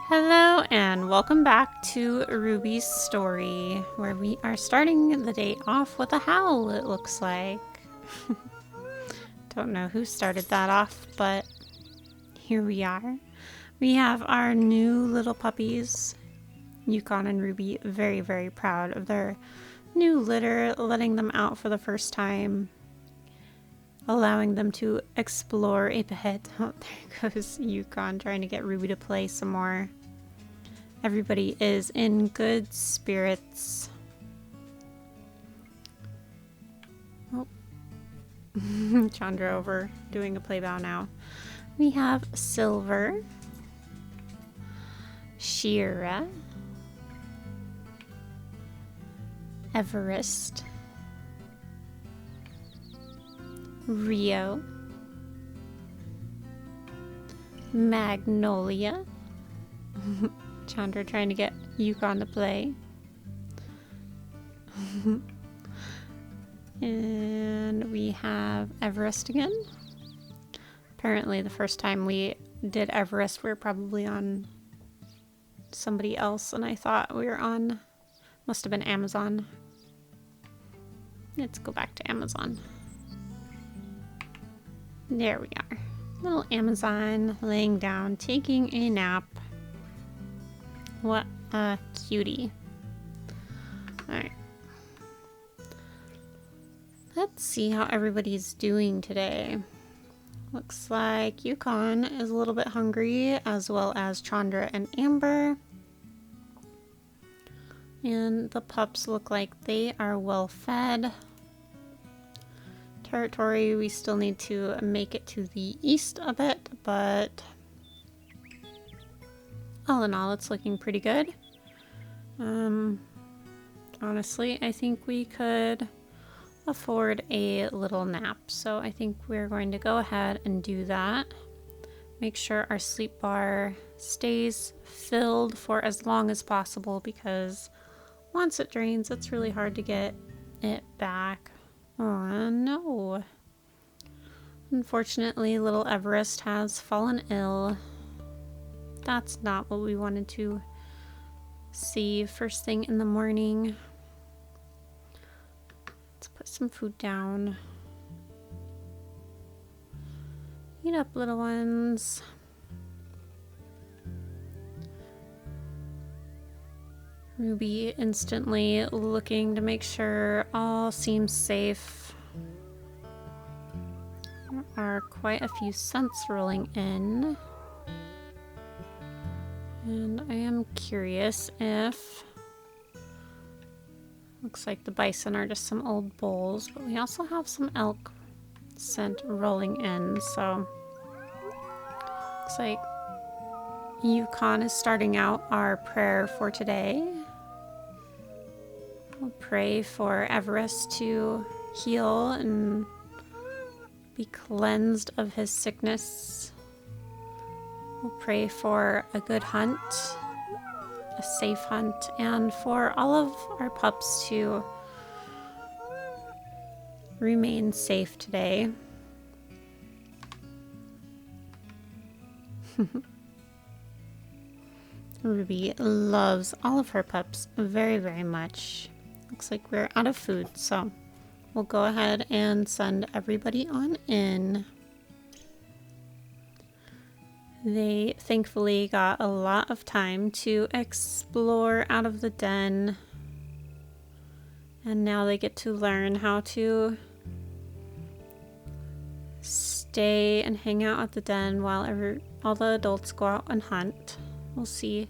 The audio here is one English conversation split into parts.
Hello and welcome back to Ruby's story, where we are starting the day off with a howl, it looks like. Don't know who started that off, but here we are. We have our new little puppies, Yukon and Ruby, very, very proud of their new litter, letting them out for the first time, allowing them to explore a bit. Oh, there goes Yukon trying to get Ruby to play some more. Everybody is in good spirits. Oh. Chandra over doing a playbow now. We have Silver, Shira, Everest, Rio, Magnolia. Chandra trying to get Yukon to play. And we have Everest again. Apparently the first time we did Everest, we were probably on somebody else, and I thought we were on, must have been Amazon. Let's go back to Amazon. There we are. Little Amazon laying down, taking a nap. What a cutie. Alright. Let's see how everybody's doing today. Looks like Yukon is a little bit hungry, as well as Chandra and Amber. And the pups look like they are well fed. Territory, we still need to make it to the east a bit, but all in all, it's looking pretty good. Honestly, I think we could afford a little nap, so I think we're going to go ahead and do that. Make sure our sleep bar stays filled for as long as possible, because once it drains, it's really hard to get it back. Oh no. Unfortunately, little Everest has fallen ill. That's not what we wanted to see first thing in the morning. Let's put some food down. Eat up, little ones. Ruby instantly looking to make sure all seems safe. There are quite a few scents rolling in. And I am curious if... Looks like the bison are just some old bulls, but we also have some elk scent rolling in, so... Looks like Yukon is starting out our prayer for today. We'll pray for Everest to heal and be cleansed of his sickness. We'll pray for a good hunt, a safe hunt, and for all of our pups to remain safe today. Ruby loves all of her pups very, very much. Looks like we're out of food, so we'll go ahead and send everybody on in. They thankfully got a lot of time to explore out of the den, and now they get to learn how to stay and hang out at the den while all the adults go out and hunt. We'll see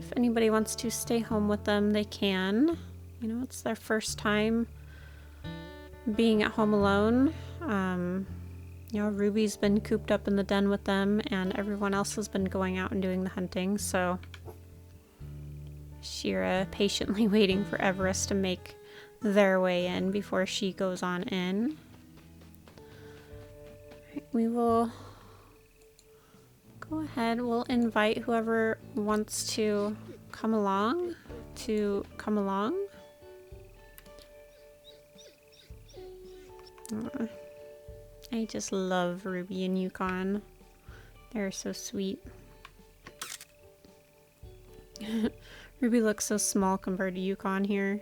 if anybody wants to stay home with them, they can. You know, it's their first time being at home alone. You know, Ruby's been cooped up in the den with them, and everyone else has been going out and doing the hunting, so Shira patiently waiting for Everest to make their way in before she goes on in. Right, we will go ahead, we'll invite whoever wants to come along to come along. I just love Ruby and Yukon. They're so sweet. Ruby looks so small compared to Yukon here.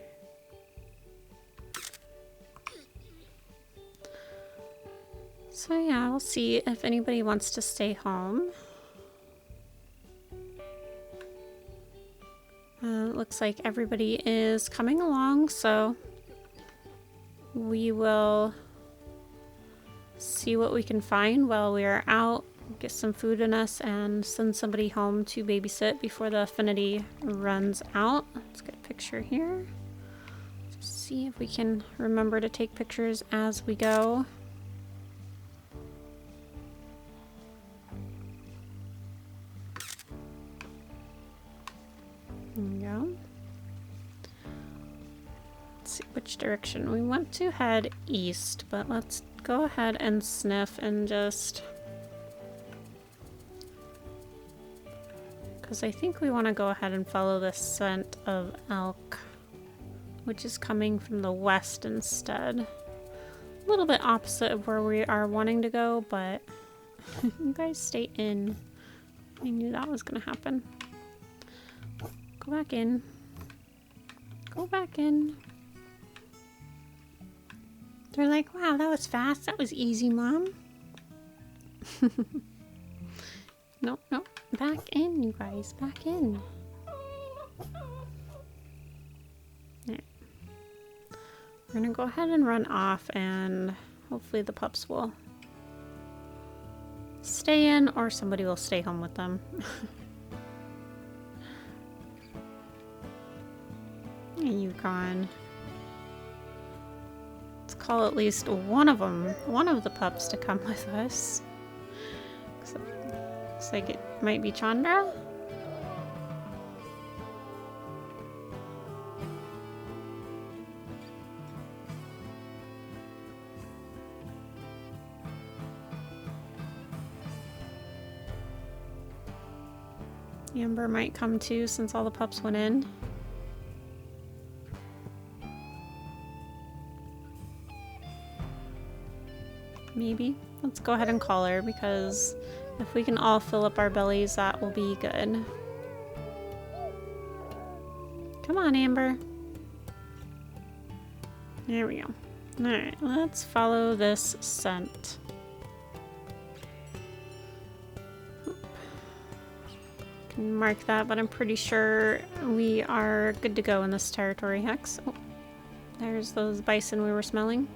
So yeah, we'll see if anybody wants to stay home. Looks like everybody is coming along, so we will see what we can find while we are out, get some food in us, and send somebody home to babysit before the affinity runs out. Let's get a picture here. Just see if we can remember to take pictures as we go. There we go. Let's see which direction. We want to head east, but let's go ahead and sniff and just... because I think we want to go ahead and follow the scent of elk, which is coming from the west instead. A little bit opposite of where we are wanting to go, but you guys stay in. I knew that was going to happen. Go back in. Go back in. They're like, wow, that was fast. That was easy, Mom. Nope, nope. Back in, you guys. Back in. There. We're gonna go ahead and run off, and hopefully the pups will stay in, or somebody will stay home with them. Yukon. Let's call at least one of the pups to come with us. Looks like it might be Chandra. Amber might come too, since all the pups went in. Maybe. Let's go ahead and call her, because if we can all fill up our bellies, that will be good. Come on, Amber. There we go. Alright, let's follow this scent. Can mark that, but I'm pretty sure we are good to go in this territory, Hex. Oh, there's those bison we were smelling.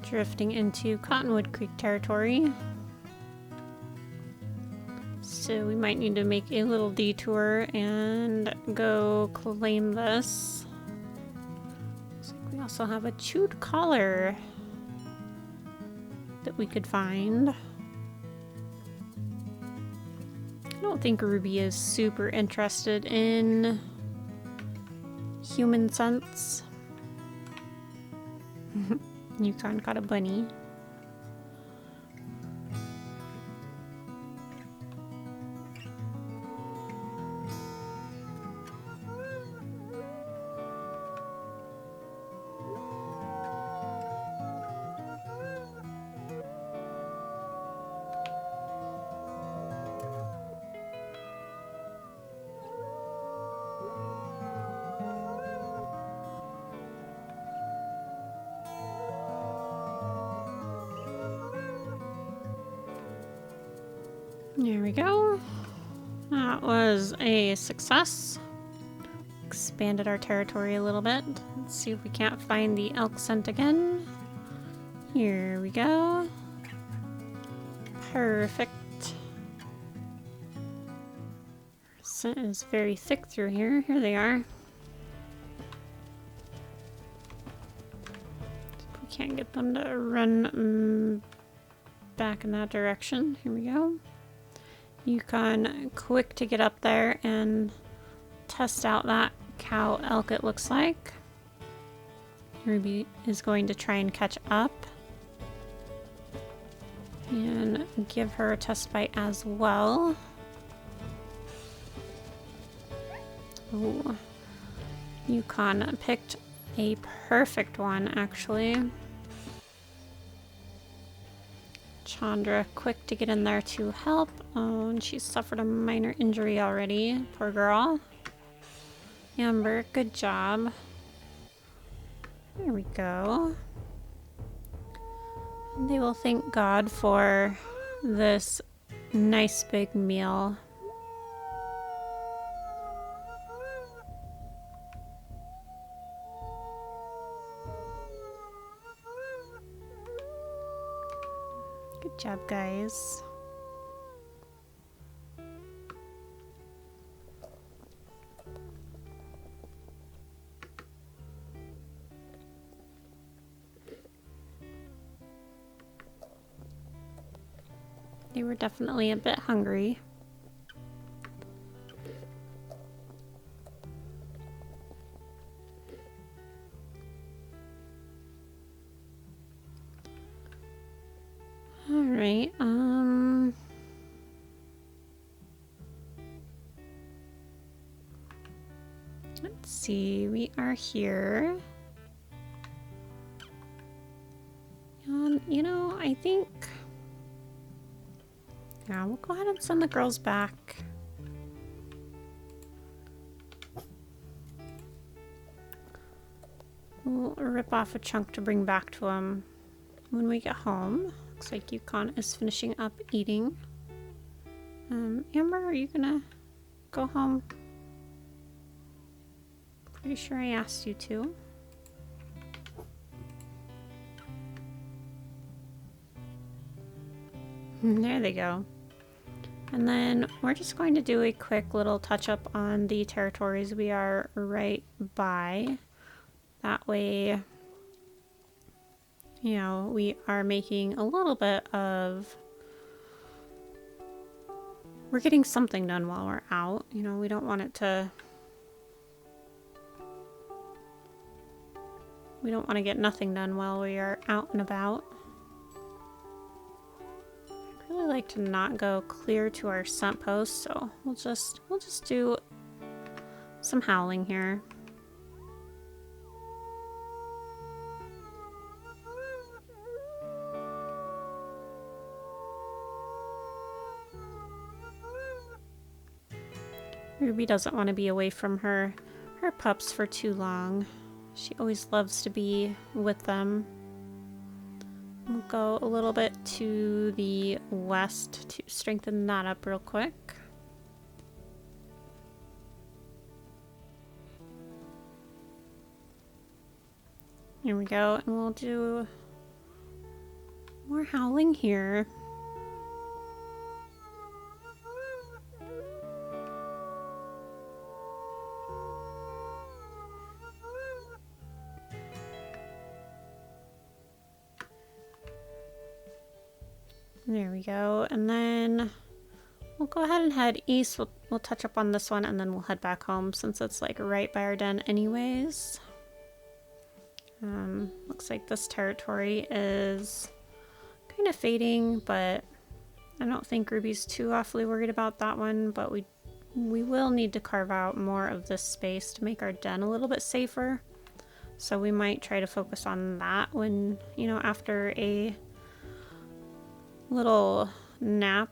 Drifting into Cottonwood Creek territory. So we might need to make a little detour and go claim this. Looks like we also have a chewed collar that we could find. I don't think Ruby is super interested in human scents. Yukon got a bunny. There we go. That was a success. Expanded our territory a little bit. Let's see if we can't find the elk scent again. Here we go. Perfect. Scent is very thick through here. Here they are. We can't get them to run back in that direction. Here we go. Yukon quick to get up there and test out that cow elk, it looks like. Ruby is going to try and catch up and give her a test bite as well. Ooh. Yukon picked a perfect one, actually. Chandra, quick to get in there to help. Oh, and she's suffered a minor injury already. Poor girl. Amber, good job. There we go. And they will thank God for this nice big meal. Good job, guys. They were definitely a bit hungry. All right, let's see, we are here. You know, I think, yeah, we'll go ahead and send the girls back. We'll rip off a chunk to bring back to them when we get home. Looks like Yukon is finishing up eating. Amber, are you gonna go home? Pretty sure I asked you to. There they go. And then we're just going to do a quick little touch up on the territories we are right by. That way, you know, we are making a little bit of... We're getting something done while we're out. You know, we don't want it to... We don't want to get nothing done while we are out and about. I really like to not go clear to our scent post, so we'll just do some howling here. Ruby doesn't want to be away from her pups for too long. She always loves to be with them. We'll go a little bit to the west to strengthen that up real quick. Here we go, and we'll do more howling here. There we go, and then we'll go ahead and head east. We'll touch up on this one, and then we'll head back home since it's like right by our den anyways. Looks like this territory is kind of fading, but I don't think Ruby's too awfully worried about that one, but we will need to carve out more of this space to make our den a little bit safer. So we might try to focus on that when, you know, after a little nap.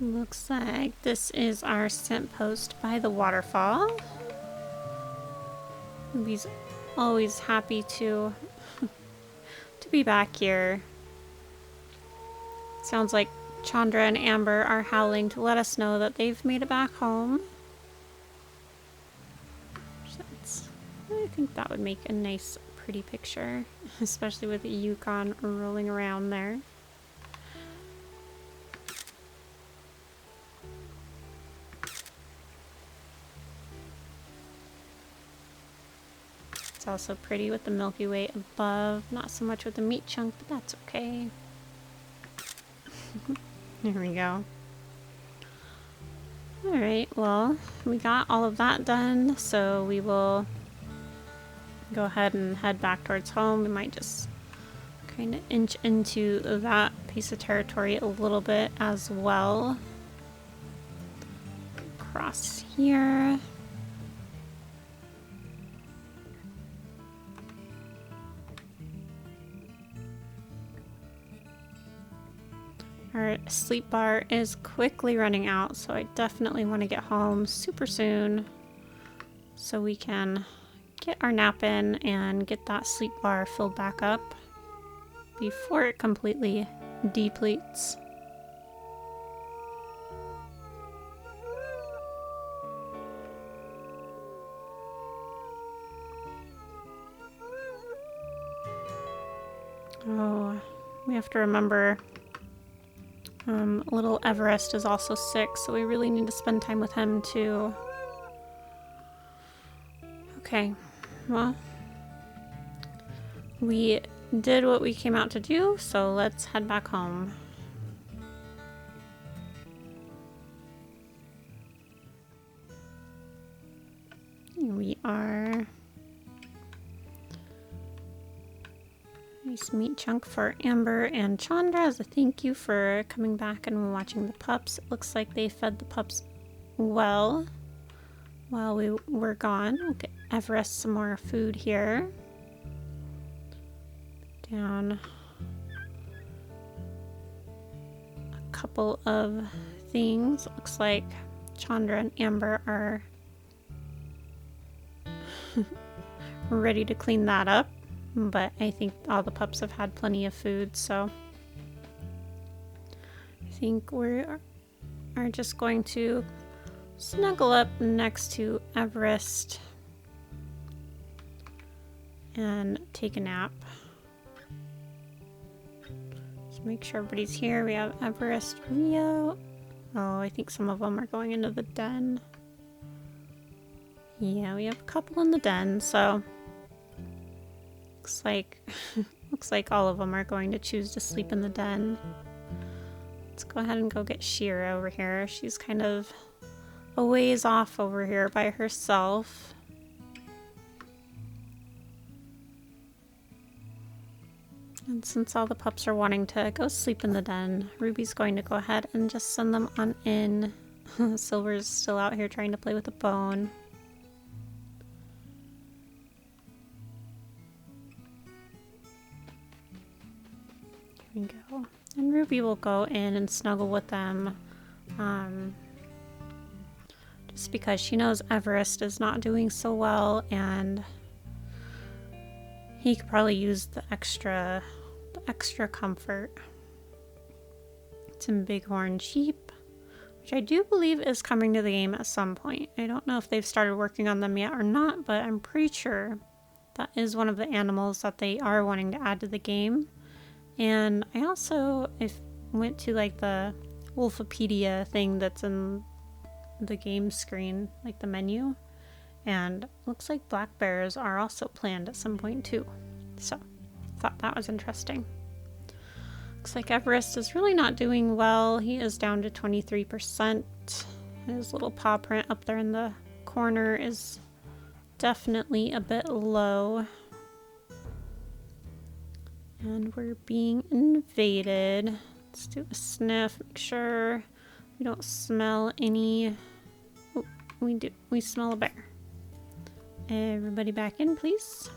Looks like this is our scent post by the waterfall. Ruby's always happy to be back here. Sounds like Chandra and Amber are howling to let us know that they've made it back home. I think that would make a nice, pretty picture, especially with the Yukon rolling around there. It's also pretty with the Milky Way above, not so much with the meat chunk, but that's okay. There we go. Alright, well, we got all of that done, so we will go ahead and head back towards home. We might just kind of inch into that piece of territory a little bit as well. Across here. Our sleep bar is quickly running out, so I definitely want to get home super soon so we can get our nap in and get that sleep bar filled back up before it completely depletes. Oh, we have to remember little Everest is also sick, so we really need to spend time with him too. Okay, well, we did what we came out to do, so let's head back home. Here we are. Nice meat chunk for Amber and Chandra as a thank you for coming back and watching the pups. It looks like they fed the pups well while we were gone. We'll get Everest some more food here. Down a couple of things. It looks like Chandra and Amber are ready to clean that up. But I think all the pups have had plenty of food, so I think we are just going to snuggle up next to Everest and take a nap. Just make sure everybody's here. We have Everest, Rio. Oh, I think some of them are going into the den. Yeah, we have a couple in the den, so looks like all of them are going to choose to sleep in the den. Let's go ahead and go get Shira over here. She's kind of a ways off over here by herself. And since all the pups are wanting to go sleep in the den, Ruby's going to go ahead and just send them on in. Silver's still out here trying to play with a bone. Here we go. And Ruby will go in and snuggle with them. Just because she knows Everest is not doing so well and he could probably use the extra comfort. Some bighorn sheep, which I do believe is coming to the game at some point. I don't know if they've started working on them yet or not, but I'm pretty sure that is one of the animals that they are wanting to add to the game. And I also went to like the Wolfopedia thing that's in the game screen, like the menu, and looks like black bears are also planned at some point too. So thought that was interesting. Looks like Everest is really not doing well. He is down to 23%. His little paw print up there in the corner is definitely a bit low. And we're being invaded. Let's do a sniff, make sure we don't smell any. Oh, we do. We smell a bear. Everybody back in, please.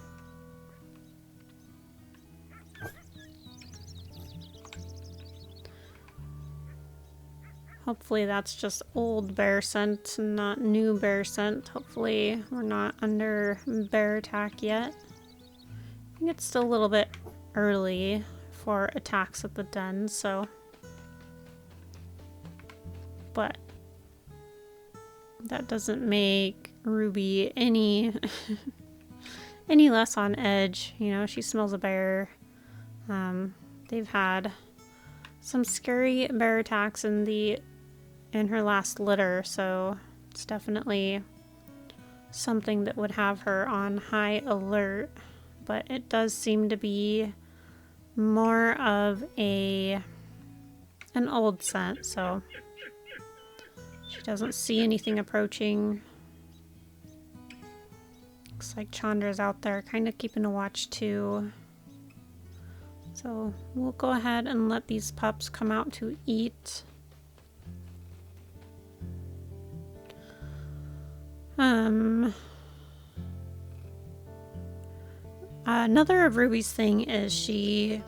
Hopefully that's just old bear scent, not new bear scent. Hopefully we're not under bear attack yet. I think it's still a little bit early for attacks at the den, so. But that doesn't make Ruby any any less on edge. You know, she smells a bear. They've had some scary bear attacks in her last litter, so it's definitely something that would have her on high alert. But it does seem to be more of a an old scent, so she doesn't see anything approaching. Looks like Chandra's out there kind of keeping a watch too. So we'll go ahead and let these pups come out to eat. Another of Ruby's thing is she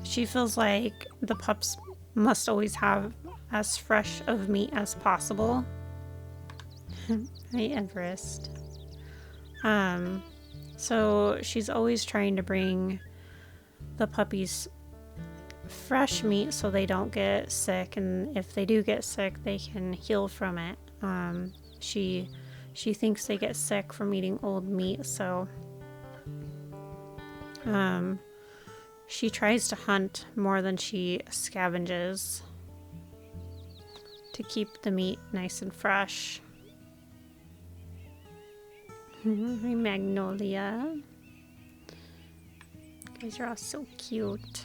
feels like the pups must always have as fresh of meat as possible. Hi, Everest. So she's always trying to bring the puppies fresh meat so they don't get sick, and if they do get sick, they can heal from it. She thinks they get sick from eating old meat, so she tries to hunt more than she scavenges to keep the meat nice and fresh. Hi, Magnolia. You guys are all so cute.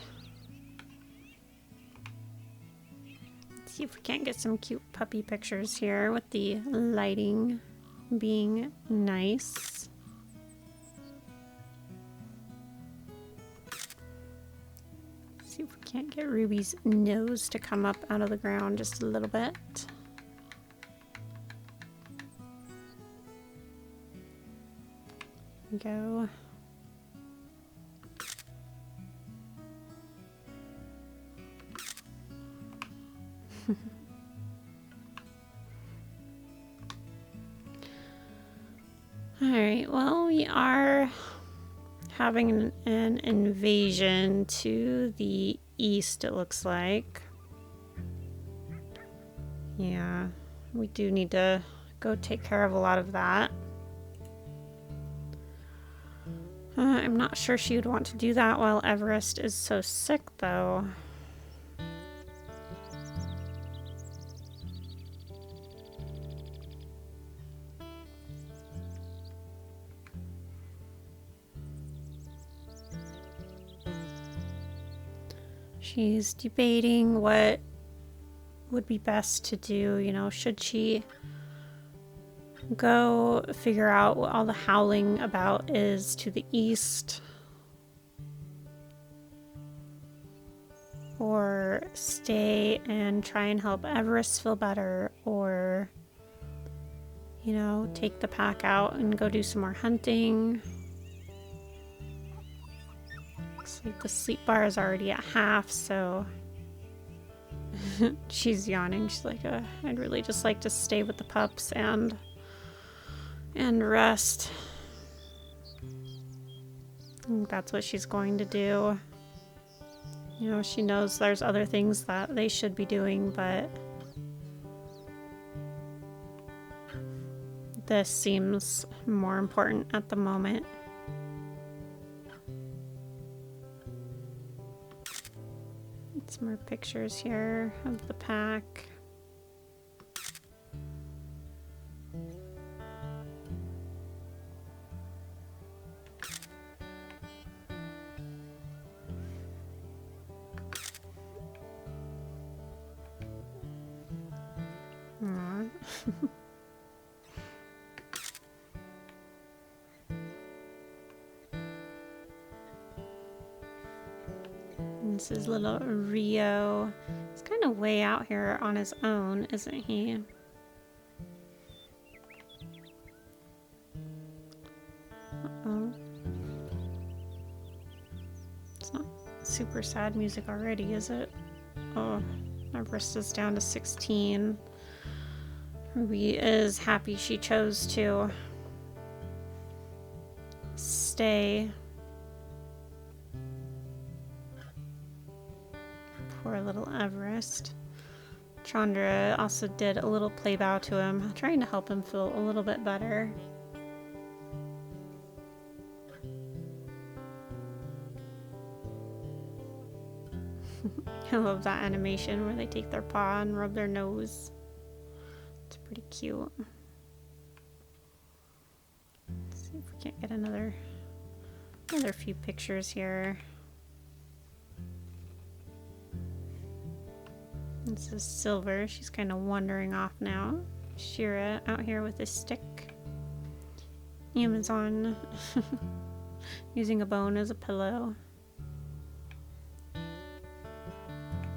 Let's see if we can't get some cute puppy pictures here with the lighting being nice. See if we can't get Ruby's nose to come up out of the ground just a little bit. Go. Alright, well, we are having an invasion to the east, it looks like. Yeah, we do need to go take care of a lot of that. I'm not sure she would want to do that while Everest is so sick, though. She's debating what would be best to do. You know, should she go figure out what all the howling about is to the east, or stay and try and help Everest feel better, or, you know, take the pack out and go do some more hunting. Looks like the sleep bar is already at half, so she's yawning. She's like, I'd really just like to stay with the pups and rest. I think that's what she's going to do. You know, she knows there's other things that they should be doing, but this seems more important at the moment. Some more pictures here of the pack. This is little Rio. He's kind of way out here on his own, isn't he? Uh-oh. It's not super sad music already, is it? Oh, my wrist is down to 16. Ruby is happy she chose to stay. Poor little Everest. Chandra also did a little play bow to him, trying to help him feel a little bit better. I love that animation where they take their paw and rub their nose. It's pretty cute. Let's see if we can't get another few pictures here. This is Silver. She's kind of wandering off now. Shira out here with a stick. Amazon using a bone as a pillow.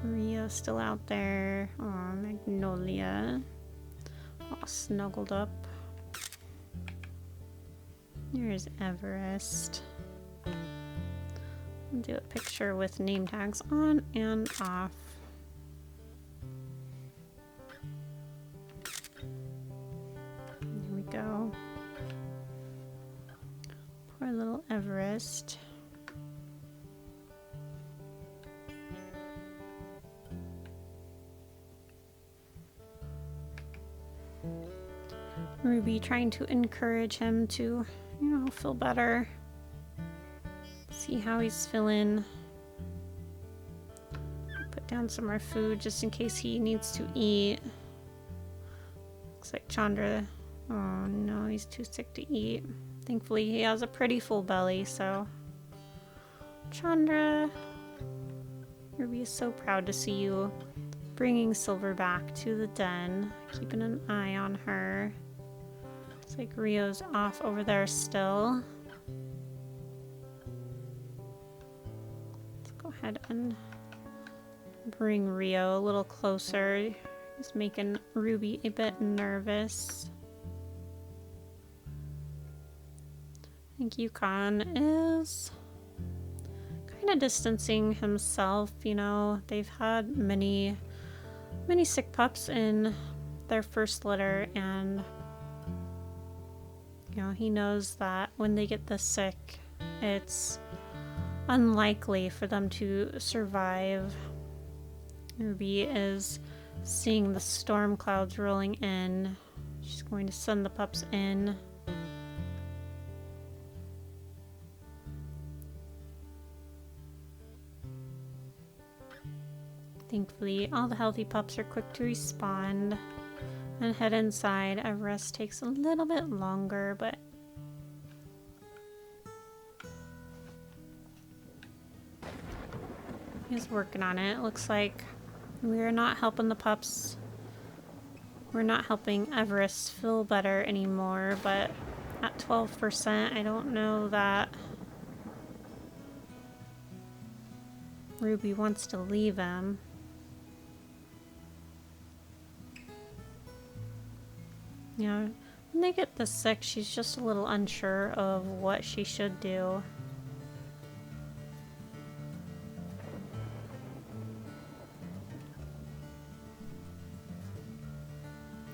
Rio still out there. Aw, Magnolia. All snuggled up. There's Everest. I'll do a picture with name tags on and off. Here we go. Poor little Everest. Ruby trying to encourage him to, you know, feel better. See how he's feeling. Put down some more food just in case he needs to eat. Looks like Chandra. Oh no, he's too sick to eat. Thankfully, he has a pretty full belly, so. Chandra. Ruby is so proud to see you bringing Silver back to the den, keeping an eye on her. Looks like Rio's off over there still. Let's go ahead and bring Rio a little closer. He's making Ruby a bit nervous. I think Yukon is kind of distancing himself. You know, they've had many sick pups in their first litter, and you know, he knows that when they get this sick, it's unlikely for them to survive. Ruby is seeing the storm clouds rolling in. She's going to send the pups in. Thankfully, all the healthy pups are quick to respond and head inside. Everest takes a little bit longer, but he's working on it. It looks like we're not helping the pups. We're not helping Everest feel better anymore, but at 12%, I don't know that Ruby wants to leave him. You know, when they get this sick, she's just a little unsure of what she should do.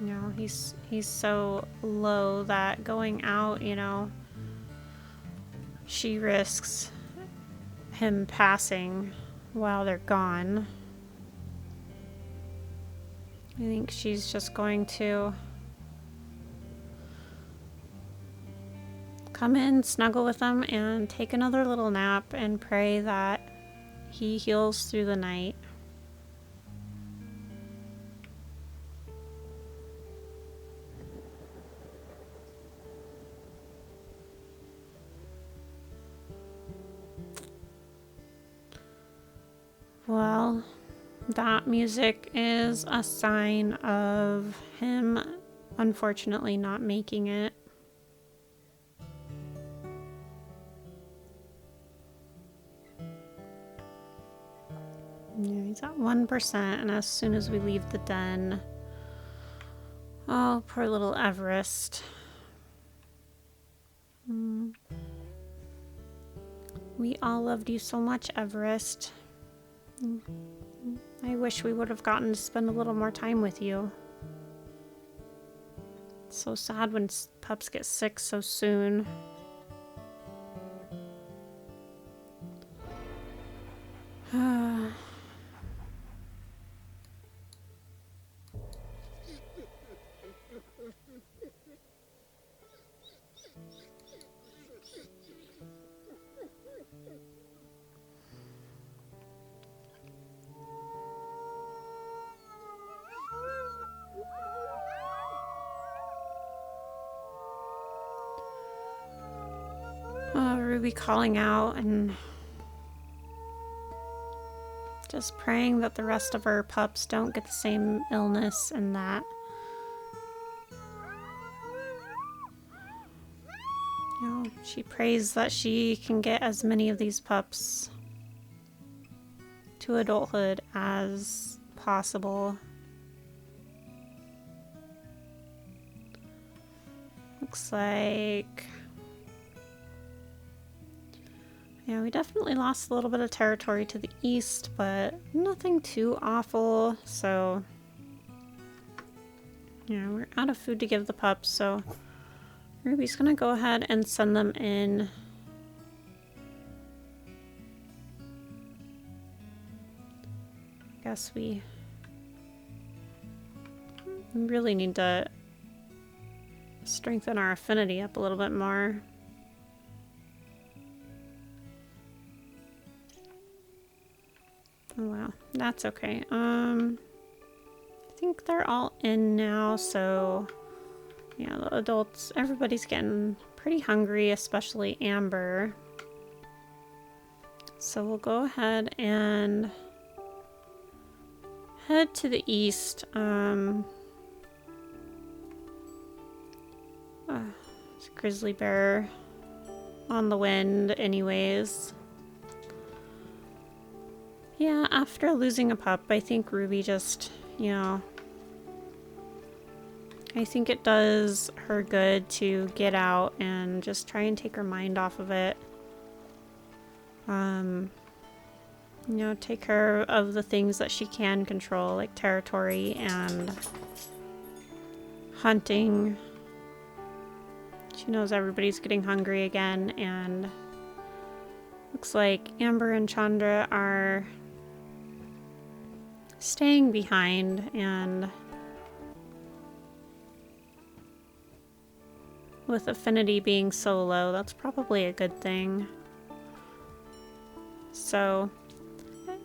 You know, he's so low that going out, you know, she risks him passing while they're gone. I think she's just going to come in, snuggle with him, and take another little nap and pray that he heals through the night. Well, that music is a sign of him unfortunately not making it. Yeah, he's at 1%, and as soon as we leave the den... Oh, poor little Everest. We all loved you so much, Everest. I wish we would have gotten to spend a little more time with you. It's so sad when pups get sick so soon. Ruby calling out, and Just praying that the rest of her pups don't get the same illness and that. You know, she prays that she can get as many of these pups to adulthood as possible. Looks like... yeah, we definitely lost a little bit of territory to the east, but nothing too awful, so... yeah, we're out of food to give the pups, so... Ruby's gonna go ahead and send them in. Guess we really need to strengthen our affinity up a little bit more. Oh wow, that's okay. I think they're all in now, so yeah, the adults, everybody's getting pretty hungry, especially Amber. So we'll go ahead and head to the east. Grizzly bear on the wind anyways. Yeah, after losing a pup, I think Ruby just, you know, I think it does her good to get out and just try and take her mind off of it. You know, take care of the things that she can control, like territory and hunting. She knows everybody's getting hungry again, and looks like Amber and Chandra are staying behind, and with affinity being so low, that's probably a good thing. So I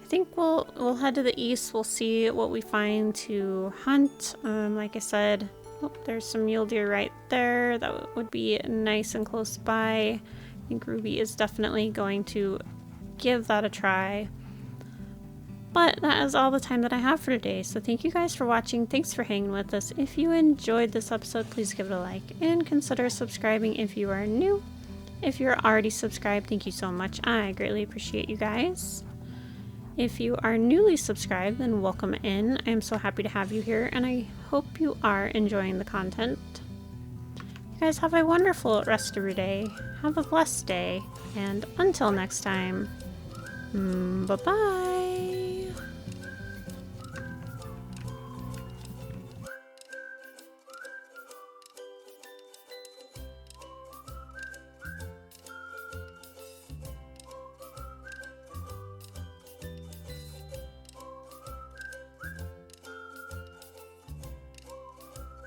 think we'll head to the east. We'll see what we find to hunt. Like I said, oh, there's some mule deer right there. That would be nice and close by. I think Ruby is definitely going to give that a try. But that is all the time that I have for today, so thank you guys for watching. Thanks for hanging with us. If you enjoyed this episode, please give it a like and consider subscribing if you are new. If you're already subscribed, thank you so much. I greatly appreciate you guys. If you are newly subscribed, then welcome in. I am so happy to have you here, and I hope you are enjoying the content. You guys have a wonderful rest of your day. Have a blessed day, and until next time, bye-bye.